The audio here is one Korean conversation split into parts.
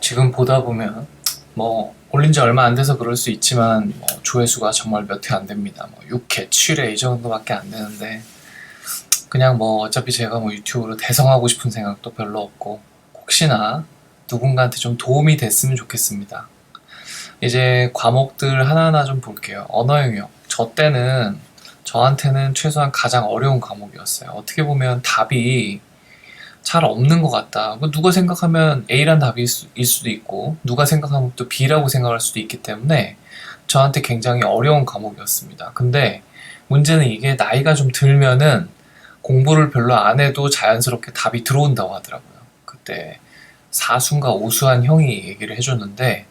지금 보다 보면 뭐 올린 지 얼마 안 돼서 그럴 수 있지만 뭐 조회수가 정말 몇 회 안 됩니다. 뭐 6회, 7회 이 정도밖에 안 되는데 그냥 뭐 어차피 제가 뭐 유튜브로 대성하고 싶은 생각도 별로 없고 혹시나 누군가한테 좀 도움이 됐으면 좋겠습니다. 이제 과목들 하나하나 좀 볼게요. 언어 영역. 저 때는 저한테는 최소한 가장 어려운 과목이었어요. 어떻게 보면 답이 잘 없는 것 같다. 뭐 누가 생각하면 A란 답일 일 수도 있고 누가 생각하면 또 B라고 생각할 수도 있기 때문에 저한테 굉장히 어려운 과목이었습니다. 근데 문제는 이게 나이가 좀 들면은 공부를 별로 안 해도 자연스럽게 답이 들어온다고 하더라고요. 그때 사수인가 오수한 형이 얘기를 해줬는데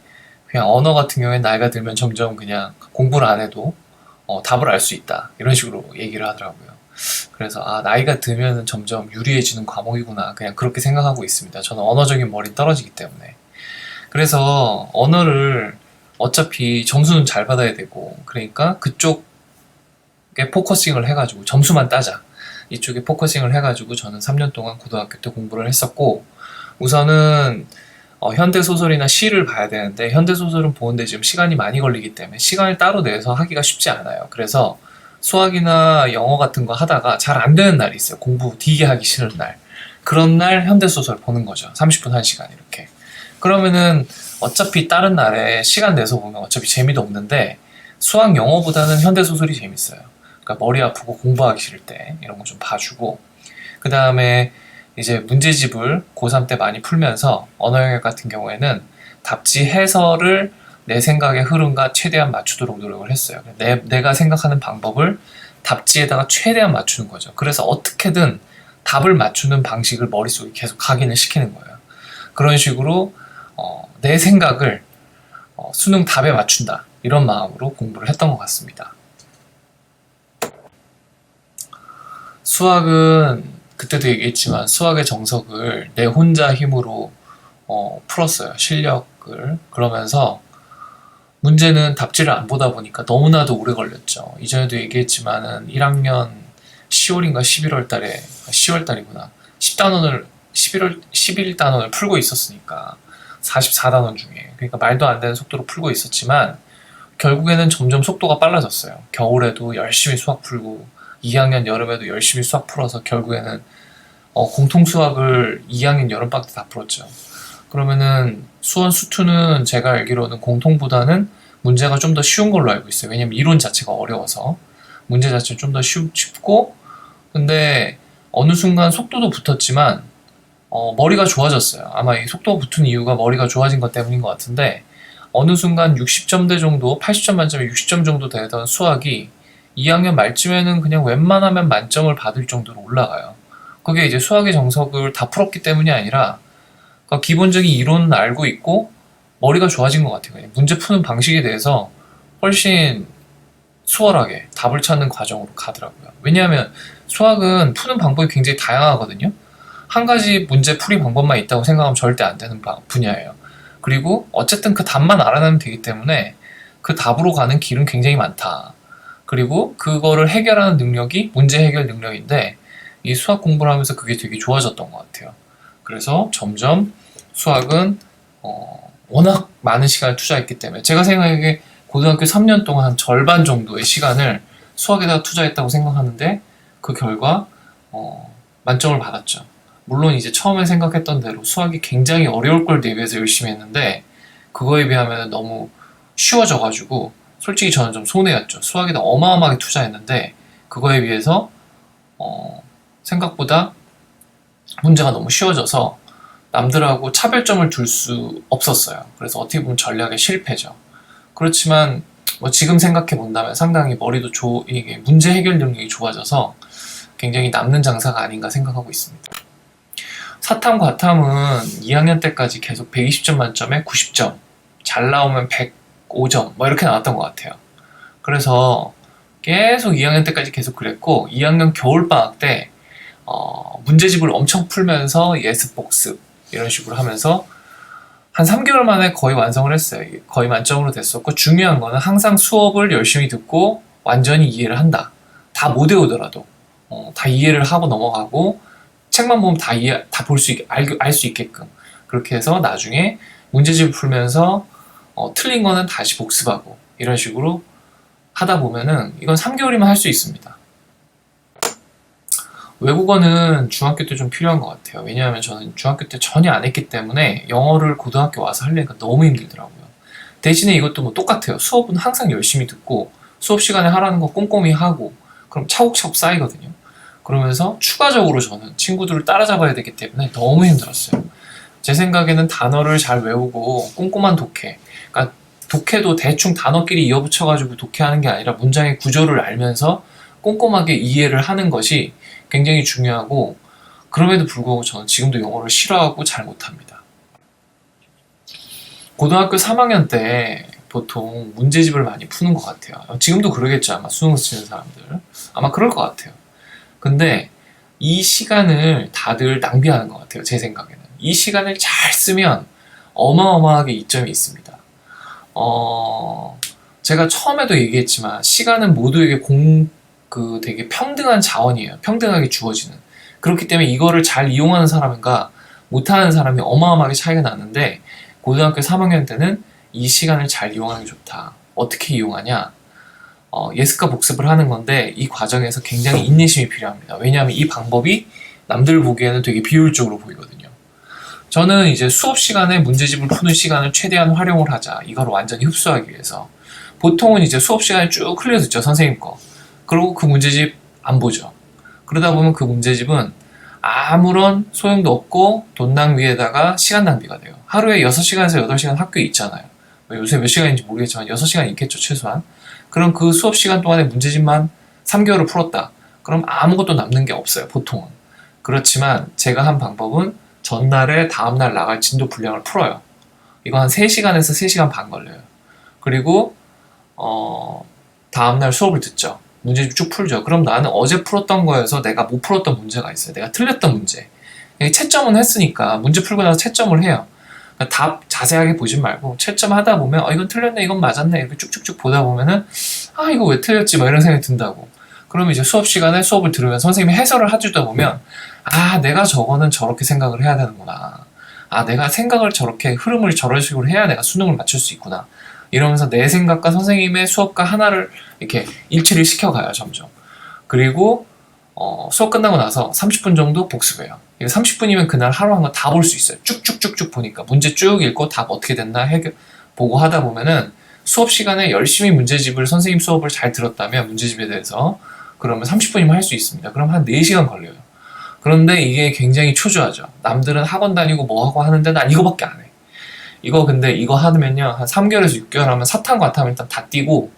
그냥 언어 같은 경우에 나이가 들면 점점 그냥 공부를 안 해도 답을 알 수 있다. 이런 식으로 얘기를 하더라고요. 그래서 나이가 들면 점점 유리해지는 과목이구나 그냥 그렇게 생각하고 있습니다. 저는 언어적인 머리 떨어지기 때문에. 그래서 언어를 어차피 점수는 잘 받아야 되고 그러니까 그쪽에 포커싱을 해가지고 점수만 따자 이쪽에 포커싱을 해가지고 저는 3년 동안 고등학교 때 공부를 했었고 우선은 현대소설이나 시를 봐야 되는데 현대소설은 보는데 지금 시간이 많이 걸리기 때문에 시간을 따로 내서 하기가 쉽지 않아요. 그래서 수학이나 영어 같은 거 하다가 잘 안 되는 날이 있어요. 공부 되게 하기 싫은 날. 그런 날 현대소설 보는 거죠. 30분, 1시간 이렇게. 그러면은 어차피 다른 날에 시간 내서 보면 어차피 재미도 없는데 수학, 영어보다는 현대소설이 재밌어요. 그러니까 머리 아프고 공부하기 싫을 때 이런 거 좀 봐주고 그 다음에 이제 문제집을 고3 때 많이 풀면서 언어 영역 같은 경우에는 답지 해설을 내 생각의 흐름과 최대한 맞추도록 노력을 했어요. 내가 생각하는 방법을 답지에다가 최대한 맞추는 거죠. 그래서 어떻게든 답을 맞추는 방식을 머릿속에 계속 각인을 시키는 거예요. 그런 식으로 내 생각을 수능 답에 맞춘다. 이런 마음으로 공부를 했던 것 같습니다. 수학은 그때도 얘기했지만 수학의 정석을 내 혼자 힘으로 풀었어요. 실력을. 그러면서 문제는 답지를 안 보다 보니까 너무나도 오래 걸렸죠. 이전에도 얘기했지만은 1학년 10월인가 11월 달에 10월 달이구나. 10단원을 11단원을 풀고 있었으니까 44단원 중에 그러니까 말도 안 되는 속도로 풀고 있었지만 결국에는 점점 속도가 빨라졌어요. 겨울에도 열심히 수학 풀고 2학년 여름에도 열심히 수학 풀어서 결국에는 공통 수학을 2학년 여름방학 때 다 풀었죠. 그러면은 수원 수투는 제가 알기로는 공통보다는 문제가 좀 더 쉬운 걸로 알고 있어요. 왜냐면 이론 자체가 어려워서 문제 자체는 좀 더 쉽고 근데 어느 순간 속도도 붙었지만 머리가 좋아졌어요. 아마 이 속도가 붙은 이유가 머리가 좋아진 것 때문인 것 같은데 어느 순간 60점대 정도, 80점 만점에 60점 정도 되던 수학이 2학년 말쯤에는 그냥 웬만하면 만점을 받을 정도로 올라가요. 그게 이제 수학의 정석을 다 풀었기 때문이 아니라 그러니까 기본적인 이론은 알고 있고 머리가 좋아진 것 같아요. 문제 푸는 방식에 대해서 훨씬 수월하게 답을 찾는 과정으로 가더라고요. 왜냐하면 수학은 푸는 방법이 굉장히 다양하거든요. 한 가지 문제 풀이 방법만 있다고 생각하면 절대 안 되는 분야예요. 그리고 어쨌든 그 답만 알아내면 되기 때문에 그 답으로 가는 길은 굉장히 많다. 그리고 그거를 해결하는 능력이 문제 해결 능력인데 이 수학 공부를 하면서 그게 되게 좋아졌던 것 같아요. 그래서 점점 수학은 워낙 많은 시간을 투자했기 때문에 제가 생각하기에 고등학교 3년 동안 한 절반 정도의 시간을 수학에다가 투자했다고 생각하는데 그 결과 만점을 받았죠. 물론 이제 처음에 생각했던 대로 수학이 굉장히 어려울 걸 대비해서 열심히 했는데 그거에 비하면 너무 쉬워져가지고 솔직히 저는 좀 손해였죠. 수학에다 어마어마하게 투자했는데 그거에 비해서 생각보다 문제가 너무 쉬워져서 남들하고 차별점을 둘 수 없었어요. 그래서 어떻게 보면 전략의 실패죠. 그렇지만 뭐 지금 생각해 본다면 상당히 머리도 이게 문제 해결 능력이 좋아져서 굉장히 남는 장사가 아닌가 생각하고 있습니다. 사탐, 과탐은 2학년 때까지 계속 120점 만점에 90점, 잘 나오면 105점 뭐 이렇게 나왔던 것 같아요. 그래서 계속 2학년 때까지 계속 그랬고 2학년 겨울방학 때 문제집을 엄청 풀면서 예습 복습 이런 식으로 하면서 한 3개월 만에 거의 완성을 했어요. 거의 만점으로 됐었고 중요한 거는 항상 수업을 열심히 듣고 완전히 이해를 한다. 다 못 외우더라도 다 이해를 하고 넘어가고 책만 보면 다 볼 수 알 수 있게끔 그렇게 해서 나중에 문제집을 풀면서 틀린 거는 다시 복습하고 이런 식으로 하다 보면은 이건 3개월이면 할 수 있습니다. 외국어는 중학교 때 좀 필요한 것 같아요. 왜냐하면 저는 중학교 때 전혀 안 했기 때문에 영어를 고등학교 와서 하려니까 너무 힘들더라고요. 대신에 이것도 뭐 똑같아요. 수업은 항상 열심히 듣고 수업 시간에 하라는 거 꼼꼼히 하고 그럼 차곡차곡 쌓이거든요. 그러면서 추가적으로 저는 친구들을 따라잡아야 되기 때문에 너무 힘들었어요. 제 생각에는 단어를 잘 외우고 꼼꼼한 독해, 그러니까 독해도 대충 단어끼리 이어붙여가지고 독해하는 게 아니라 문장의 구조를 알면서 꼼꼼하게 이해를 하는 것이 굉장히 중요하고, 그럼에도 불구하고 저는 지금도 영어를 싫어하고 잘 못합니다. 고등학교 3학년 때 보통 문제집을 많이 푸는 것 같아요. 지금도 그러겠죠. 아마 수능 치는 사람들 아마 그럴 것 같아요. 근데 이 시간을 다들 낭비하는 것 같아요. 제 생각에는 이 시간을 잘 쓰면 어마어마하게 이점이 있습니다. 제가 처음에도 얘기했지만 시간은 모두에게 되게 평등한 자원이에요. 평등하게 주어지는. 그렇기 때문에 이거를 잘 이용하는 사람과 못하는 사람이 어마어마하게 차이가 나는데, 고등학교 3학년 때는 이 시간을 잘 이용하는 게 좋다. 어떻게 이용하냐? 예습과 복습을 하는 건데 이 과정에서 굉장히 인내심이 필요합니다. 왜냐하면 이 방법이 남들 보기에는 되게 비효율적으로 보이거든요. 저는 이제 수업 시간에 문제집을 푸는 시간을 최대한 활용을 하자. 이걸 완전히 흡수하기 위해서. 보통은 이제 수업 시간에 쭉 흘려 듣죠. 선생님 거. 그리고 그 문제집 안 보죠. 그러다 보면 그 문제집은 아무런 소용도 없고 돈 낭비에다가 시간 낭비가 돼요. 하루에 6시간에서 8시간 학교에 있잖아요. 요새 몇 시간인지 모르겠지만 6시간 있겠죠, 최소한. 그럼 그 수업 시간 동안에 문제집만 3개월을 풀었다. 그럼 아무것도 남는 게 없어요, 보통은. 그렇지만 제가 한 방법은 전날에 다음날 나갈 진도 분량을 풀어요. 이거 한 3시간에서 3시간 반 걸려요. 그리고 다음날 수업을 듣죠. 문제집 쭉 풀죠. 그럼 나는 어제 풀었던 거에서 내가 못 풀었던 문제가 있어요. 내가 틀렸던 문제. 채점은 했으니까 문제 풀고 나서 채점을 해요. 답 자세하게 보지 말고 채점 하다 보면 이건 틀렸네, 이건 맞았네, 이렇게 쭉쭉쭉 보다 보면은 이거 왜 틀렸지, 막 이런 생각이 든다고. 그러면 이제 수업 시간에 수업을 들으면서 선생님이 해설을 해주다 보면 내가 저거는 저렇게 생각을 해야 되는구나. 내가 생각을 저렇게 흐름을 저런 식으로 해야 내가 수능을 맞출 수 있구나. 이러면서 내 생각과 선생님의 수업과 하나를 이렇게 일치를 시켜가요, 점점. 그리고 수업 끝나고 나서 30분 정도 복습해요. 30분이면 그날 하루 한 거 다 볼 수 있어요. 쭉쭉쭉쭉 보니까 문제 쭉 읽고 답 어떻게 됐나 보고 하다 보면은 수업 시간에 열심히 문제집을, 선생님 수업을 잘 들었다면 문제집에 대해서, 그러면 30분이면 할 수 있습니다. 그럼 한 4시간 걸려요. 그런데 이게 굉장히 초조하죠. 남들은 학원 다니고 뭐 하고 하는데 난 이거밖에 안 해. 근데 이거 하면요, 한 3개월에서 6개월 하면 사탕 과탐 일단 다 띄고,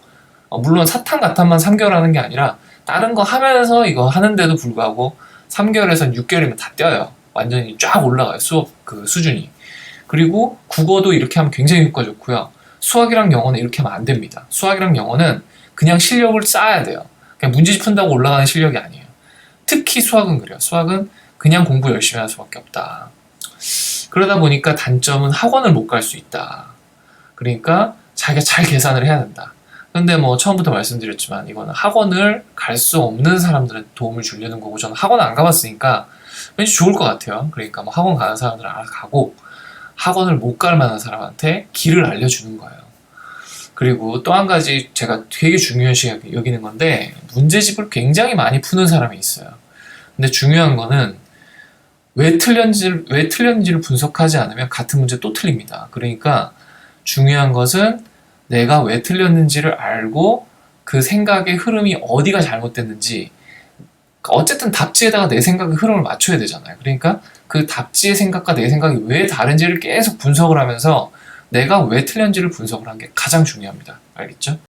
물론 사탕 과탐만 3개월 하는 게 아니라 다른 거 하면서 이거 하는데도 불구하고 3개월에서 6개월이면 다 떼어요. 완전히 쫙 올라가요, 수업 그 수준이. 그리고 국어도 이렇게 하면 굉장히 효과 좋고요. 수학이랑 영어는 이렇게 하면 안 됩니다. 수학이랑 영어는 그냥 실력을 쌓아야 돼요. 그냥 문제집 푼다고 올라가는 실력이 아니에요. 특히 수학은 그래요. 수학은 그냥 공부 열심히 할 수밖에 없다. 그러다 보니까 단점은 학원을 못 갈 수 있다. 그러니까 자기가 잘 계산을 해야 된다. 근데 뭐 처음부터 말씀드렸지만 이거는 학원을 갈 수 없는 사람들한테 도움을 주려는 거고, 저는 학원 안 가봤으니까 왠지 좋을 것 같아요. 그러니까 뭐 학원 가는 사람들은 알아서 가고, 학원을 못 갈 만한 사람한테 길을 알려주는 거예요. 그리고 또 한 가지 제가 되게 중요시 여기는 건데, 문제집을 굉장히 많이 푸는 사람이 있어요. 근데 중요한 거는 왜 틀렸는지를 분석하지 않으면 같은 문제 또 틀립니다. 그러니까 중요한 것은 내가 왜 틀렸는지를 알고 그 생각의 흐름이 어디가 잘못됐는지, 어쨌든 답지에다가 내 생각의 흐름을 맞춰야 되잖아요. 그러니까 그 답지의 생각과 내 생각이 왜 다른지를 계속 분석을 하면서 내가 왜 틀렸는지를 분석을 하는 게 가장 중요합니다. 알겠죠?